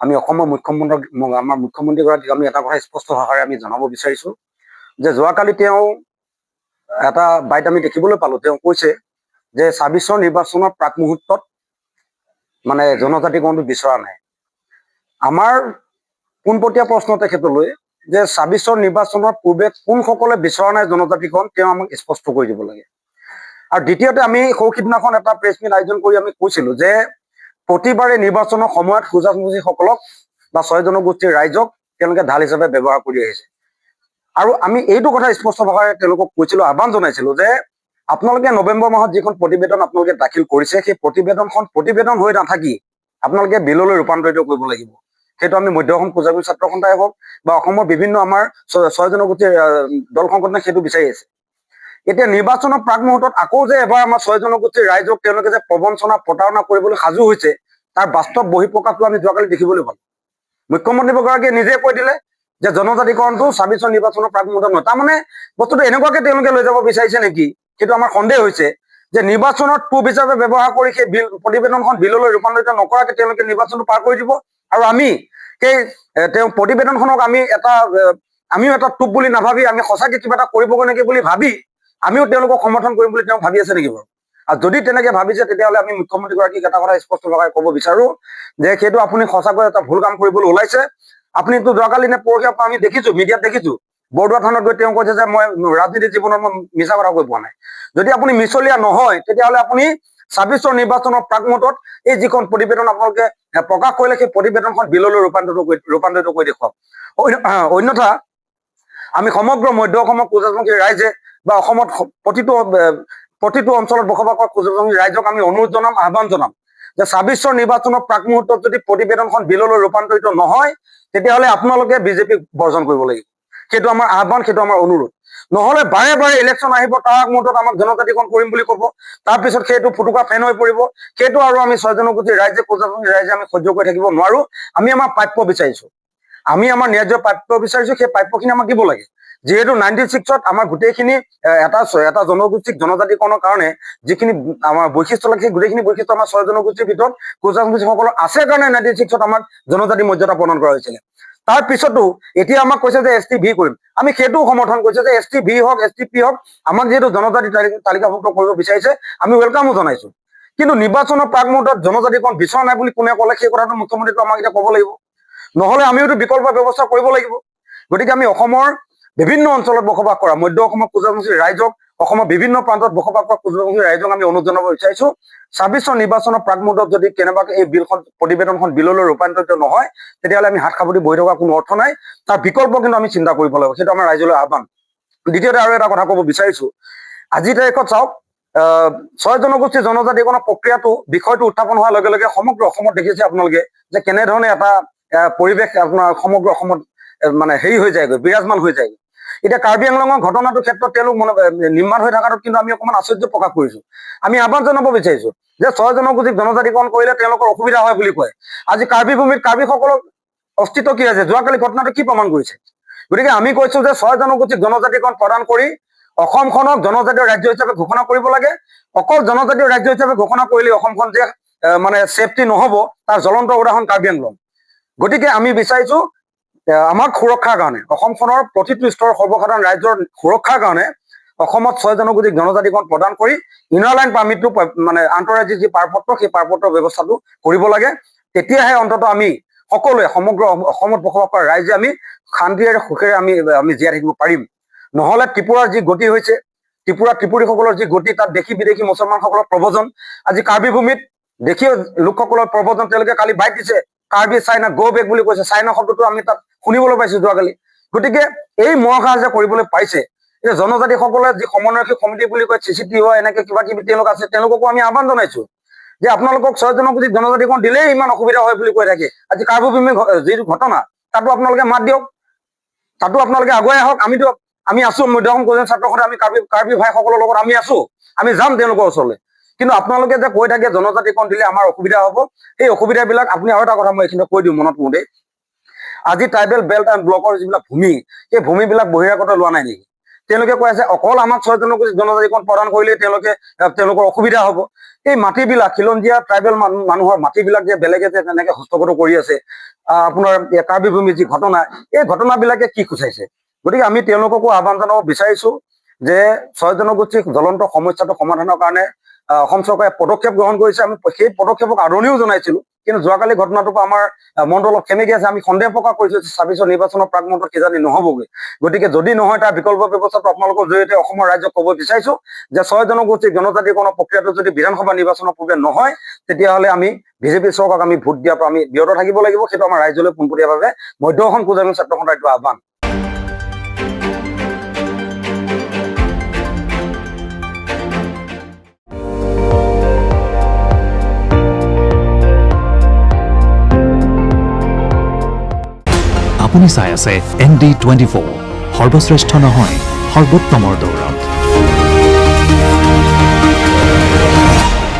আমি অসমৰ আমাৰ মুখ্যমন্ত্ৰীগৰাকীক আমি এটা কথা স্পষ্ট ভাষাৰে আমি জনাব বিচাৰিছোঁ যে যোৱাকালি তেওঁ এটা বাইট আমি দেখিবলৈ পালোঁ। তেওঁ কৈছে যে ২৬ৰ নিৰ্বাচনৰ প্ৰাক মুহূৰ্তত মানে জনজাতিকৰণটো বিচৰা নাই। আমাৰ পোনপটীয়া প্ৰশ্ন তেখেতলৈ যে ২৬ৰ নিৰ্বাচনৰ পূৰ্বে কোনসকলে বিচৰা নাই জনজাতিকৰণ, তেওঁ আমাক স্পষ্ট কৰি দিব লাগে। আৰু দ্বিতীয়তে আমি সৌসিদিনাখন এটা প্ৰেছ মিট আয়োজন কৰি আমি কৈছিলোঁ যে প্ৰতিবাৰে নিৰ্বাচনৰ সময়ত সুজাসুজিসকলক বা ৬ জনগোষ্ঠীৰ ৰাইজক তেওঁলোকে ঢাল হিচাপে ব্যৱহাৰ কৰি আহিছে। আৰু আমি এইটো কথা স্পষ্ট ভাষাৰে তেওঁলোকক কৈছিলোঁ, আহ্বান জনাইছিলোঁ যে আপোনালোকে নৱেম্বৰ মাহত যিখন প্ৰতিবেদন আপোনালোকে দাখিল কৰিছে, সেই প্ৰতিবেদন হৈ নাথাকি আপোনালোকে বিললৈ ৰূপান্তৰিত কৰিব লাগিব। সেইটো আমি মধ্য অসম কোজাগৰী ছাত্ৰ সন্থাই হওক বা অসমৰ বিভিন্ন আমাৰ ৬ জনগোষ্ঠীৰ দল সংগঠনে সেইটো বিচাৰি আছে। এতিয়া নিৰ্বাচনৰ প্ৰাক মুহূৰ্তত আকৌ যে এবাৰ আমাৰ ৬ জনগোষ্ঠীৰ ৰাইজক তেওঁলোকে যে প্ৰবঞ্চনা প্ৰতাৰণা কৰিবলৈ সাজু হৈছে, তাৰ বাস্তৱ বহিঃপ্ৰকাশটো আমি যোৱাকালি দেখিবলৈ পালোঁ। মুখ্যমন্ত্ৰীগৰাকীয়ে নিজে কৈ দিলে যে জনজাতিকৰণটো ২৬ৰ নিৰ্বাচনৰ প্ৰাক মুহূৰ্তত নহয়। তাৰমানে বস্তুটো এনেকুৱাকে তেওঁলোকে লৈ যাব বিচাৰিছে নেকি, সেইটো আমাৰ সন্দেহ হৈছে যে নিৰ্বাচনত পূব হিচাপে ব্যৱহাৰ কৰি সেই প্ৰতিবেদনখন বিললৈ ৰূপান্তৰিত নকৰাকে তেওঁলোকে নিৰ্বাচনটো পাৰ কৰি দিব। আৰু আমি সেই তেওঁ প্ৰতিবেদনখনক আমিও এটা টোপ বুলি নাভাবি আমি সঁচাকে কিবা এটা কৰিবগৈ নেকি বুলি ভাবি আমিও তেওঁলোকক সমৰ্থন কৰিম বুলি তেওঁ ভাবি আছে নেকি বাৰু? আৰু যদি তেনেকে ভাবিছে তেতিয়াহ'লে আমি মুখ্যমন্ত্ৰীগৰাকীক এটা কথা স্পষ্ট ভাষাৰে ক'ব বিচাৰো যে সেইটো আপুনি সঁচাকৈ এটা ভুল কাম কৰিবলৈ ওলাইছে। আপুনিতো যোৱাকালি নে পৰহিৰ পৰা আমি দেখিছোঁ, মিডিয়াত দেখিছোঁ, বৰদোৱা থানত গৈ তেওঁ কৈছে যে মই ৰাজনীতিৰ জীৱনত মই মিছা কথা কৈ পোৱা নাই। যদি আপুনি মিছলীয়া নহয় তেতিয়াহ'লে আপুনি ২৬ৰ নিৰ্বাচনৰ প্ৰাক মুহূৰ্তত এই যিখন প্ৰতিবেদন আপোনালোকে প্ৰকাশ কৰিলে সেই প্ৰতিবেদনখন বিললৈ ৰূপান্তৰিত কৰি দেখুৱাওক। অন্যথা আমি সমগ্ৰ মধ্য অসমৰ কোজাগৰী ৰাইজে বা অসমত প্ৰতিটো অঞ্চলত বসবাস কৰা কোজাগৰী ৰাইজক আমি অনুৰোধ জনাম, আহ্বান জনাম যে ২৬ৰ নিৰ্বাচনৰ প্ৰাক মুহূৰ্তত যদি প্ৰতিবেদনখন বিললৈ ৰূপান্তৰিত নহয় তেতিয়াহ'লে আপোনালোকে বিজেপিক বৰ্জন কৰিব লাগিব। সেইটো আমাৰ আহ্বান, সেইটো আমাৰ অনুৰোধ। নহ'লে বাৰে বাৰে ইলেকশ্যন আহিব, তাৰ আগমুহূৰ্তত আমাক জনজাতিকৰণ কৰিম বুলি ক'ব, তাৰপিছত সেইটো ফুটুকা ফেন হৈ পৰিব। সেইটো আৰু আমি ৬ জনগোষ্ঠীৰ ৰাইজে কোজাগৰী ৰাইজে আমি সহ্য কৰি থাকিব নোৱাৰো। আমি আমাৰ প্ৰাপ্য বিচাৰিছোঁ, আমি আমাৰ ন্যায্য প্ৰাপ্য বিচাৰিছোঁ, সেই প্ৰাপ্যখিনি আমাক দিব লাগে। যিহেতু 96ত আমাৰ গোটেইখিনি এটা জনগোষ্ঠীক জনজাতিকৰণৰ কাৰণে যিখিনি আমাৰ বৈশিষ্ট্য লাগে, সেই গোটেইখিনি বৈশিষ্ট্য আমাৰ ৬ জনগোষ্ঠীৰ ভিতৰত কোজাগৰীসকলৰ আছে কাৰণে 96ত আমাক জনজাতি মৰ্যাদা প্ৰদান কৰা হৈছিলে। তাৰ পিছতো এতিয়া আমাক কৈছে যে ST ভি কৰিম। আমি সেইটোও সমৰ্থন কৰিছোঁ যে ST ভি হওক, ST পি হওক, আমাক যিহেতু জনজাতি তালিকাভুক্ত কৰিব বিচাৰিছে আমি ৱেলকামো জনাইছোঁ। কিন্তু নিৰ্বাচনৰ প্ৰাক মুহূৰ্তত জনজাতিকৰণ বিচৰা নাই বুলি কোনে ক'লে সেই কথাটো মুখ্যমন্ত্ৰীটো আমাক এতিয়া ক'ব লাগিব। নহ'লে আমিওতো বিকল্প ব্যৱস্থা কৰিব লাগিব। গতিকে আমি অসমৰ বিভিন্ন অঞ্চলত বসবাস কৰা মধ্য অসমৰ কোজাগৰী ৰাইজক, অসমৰ বিভিন্ন প্ৰান্তত বসবাস কৰা কোজাগৰী ৰাইজক আমি অনুৰোধ জনাব বিচাৰিছোঁ, ২৬ৰ নিৰ্বাচনৰ প্ৰাক মুহূৰ্তত যদি কেনেবাকৈ এই প্ৰতিবেদনখন বিললৈ ৰূপান্তৰিত নহয় তেতিয়াহ'লে আমি হাত সাবটি বহি থকা কোনো অৰ্থ নাই। তাৰ বিকল্প কিন্তু আমি চিন্তা কৰিব লাগিব। সেইটো আমাৰ ৰাইজলৈ আহ্বান। দ্বিতীয়তে আৰু এটা কথা ক'ব বিচাৰিছোঁ, আজিৰ তাৰিখত চাওক, ৬ জনগোষ্ঠীৰ জনজাতিকৰণৰ বিষয়টো উত্থাপন হোৱাৰ লগে লগে সমগ্ৰ অসমত দেখিছে আপোনালোকে যে কেনেধৰণে এটা পৰিৱেশ আপোনাৰ সমগ্ৰ অসমত মানে হেৰি হৈ যায়গৈ, বিৰাজমান হৈ যায়গৈ। এতিয়া কাৰ্বি আংলঙৰ ঘটনাটোৰ ক্ষেত্ৰত তেওঁলোক নিৰ্মাণ হৈ থকাটোত কিন্তু আমি অকণমান আশ্চৰ্য প্ৰকাশ কৰিছোঁ। আমি আহ্বান জনাব বিচাৰিছোঁ যে ৬ জনগোষ্ঠীক জনজাতিকৰণ কৰিলে তেওঁলোকৰ অসুবিধা হয় বুলি কয়। আজি কাৰ্বি ভূমিত কাৰ্বিসকলৰ অস্তিত্ব কি আছে, যোৱাকালি ঘটনাটো কি প্ৰমাণ কৰিছে? গতিকে আমি কৈছোঁ যে ৬ জনগোষ্ঠীক জনজাতিকৰণ প্ৰদান কৰি অসমখনক জনজাতীয় ৰাজ্য হিচাপে ঘোষণা কৰিব লাগে। অকল জনজাতীয় ৰাজ্য হিচাপে ঘোষণা কৰিলে অসমখন যে মানে ছেফটি নহ'ব, তাৰ জ্বলন্ত উদাহৰণ কাৰ্বি আংলং। গতিকে আমি বিচাৰিছোঁ আমাক সুৰক্ষাৰ কাৰণে, অসমখনৰ প্ৰতিটো স্তৰৰ সৰ্বসাধাৰণ ৰাইজৰ সুৰক্ষাৰ কাৰণে অসমত ৬ জনগোষ্ঠীক জনজাতিকৰণ প্ৰদান কৰি ইনাৰ লাইন পাৰ্মিটটো মানে আন্তঃৰাজ্যিক যি পাৰপত্ৰ, সেই পাৰপত্ৰৰ ব্যৱস্থাটো কৰিব লাগে। তেতিয়াহে অন্ততঃ আমি সকলোৱে সমগ্ৰ অসমত বসবাস কৰা ৰাইজে আমি শান্তিৰে সুখেৰে আমি জীয়াই থাকিব পাৰিম। নহ'লে ত্ৰিপুৰাৰ যি গতি হৈছে, ত্ৰিপুৰীসকলৰ যি গতি, তাত দেশী বিদেশী মুছলমানসকলৰ প্ৰব্ৰজন, আজি কাৰ্বি ভূমিত দেশী লোকসকলৰ প্ৰব্ৰজন, তেওঁলোকে কালি বাইট দিছে কাৰ্বি চাইনা গ' বেক বুলি কৈছে। চাইনা শব্দটো আমি তাত শুনিবলৈ পাইছোঁ যোৱাকালি। গতিকে এই মহাসাহস যে কৰিবলৈ পাইছে, এই জনজাতিসকলে যি সমন্বয়ক সমিতি বুলি কয়, CCTV এনেকে কিবা কিবি তেওঁলোক আছে, তেওঁলোককো আমি আহ্বান জনাইছোঁ যে আপোনালোকক ৬ জনগোষ্ঠীক জনজাতিকৰণ দিলেই ইমান অসুবিধা হয় বুলি কৈ থাকে। আজি কাৰ্বি ভূমিৰ যিটো ঘটনা, তাতো আপোনালোকে মাত দিয়ক, তাতো আপোনালোকে আগুৱাই আহক। আমি আছোঁ মধ্য অসম কোজাগৰী ছাত্ৰ সন্থা, আমি কাৰ্বি ভাইসকলৰ লগত আমি আছোঁ, আমি যাম তেওঁলোকৰ ওচৰলৈ। কিন্তু আপোনালোকে যে কৈ থাকে জনজাতিকৰণ দিলে আমাৰ অসুবিধা হ'ব, এই অসুবিধাবিলাক আপুনি আৰু এটা কথা মই এইখিনিতে কৈ দিওঁ মনত পৰোঁতে, আজি ট্ৰাইবেল বেল্ট এণ্ড ব্লকৰ যিবিলাক ভূমি, সেই ভূমিবিলাক বহিৰাগত লোৱা নাই নেকি? তেওঁলোকে কৈ আছে অকল আমাক 6 জনগোষ্ঠী জনজাতিকৰণ প্ৰদান কৰিলে তেওঁলোকৰ অসুবিধা হ'ব। এই মাটিবিলাক খিলঞ্জীয়া ট্ৰাইবেল মানুহৰ মাটিবিলাক যে বেলেগে যে তেনেকে হস্তগত কৰি আছে, আপোনাৰ কাৰ্বি ভূমিৰ যি ঘটনা, এই ঘটনাবিলাকে কি সূচাইছে? গতিকে আমি তেওঁলোককো আহ্বান জনাব বিচাৰিছো যে 6 জনগোষ্ঠীৰ জ্বলন্ত সমস্যাটো সমাধানৰ কাৰণে অসম চৰকাৰে পদক্ষেপ গ্ৰহণ কৰিছে। আমি সেই পদক্ষেপক আদৰণিও জনাইছিলো, কিন্তু যোৱাকালি ঘটনাটোৰ পৰা আমাৰ মনটো অলপ সেমেকি আছে। আমি সন্দেহ প্ৰকাশ কৰিছো যে 26 নিৰ্বাচনৰ প্ৰাক মুহূৰ্তত কিজানি নহবগৈ। গতিকে যদি নহয় তাৰ বিকল্প ব্যৱস্থাটো আপোনালোকৰ জৰিয়তে অসমৰ ৰাইজক ক'ব বিচাৰিছো যে 6 জনগোষ্ঠীৰ জনজাতিকৰণৰ প্ৰক্ৰিয়াটো যদি বিধানসভা নিৰ্বাচনৰ পূৰ্বে নহয়, তেতিয়াহ'লে আমি বিজেপি চৰকাৰক আমি ভোট দিয়াৰ পৰা আমি বিৰত থাকিব লাগিব। সেইটো আমাৰ ৰাইজলৈ পোনপটীয়াভাৱে মধ্য অসম ক্ষুদ্ৰ ছাত্ৰ সন্থাৰ এইটো আহ্বান। আপুনি চাই আছে ND24, সৰ্বশ্ৰেষ্ঠ নহয় সৰ্বোত্তমৰ দৌৰ।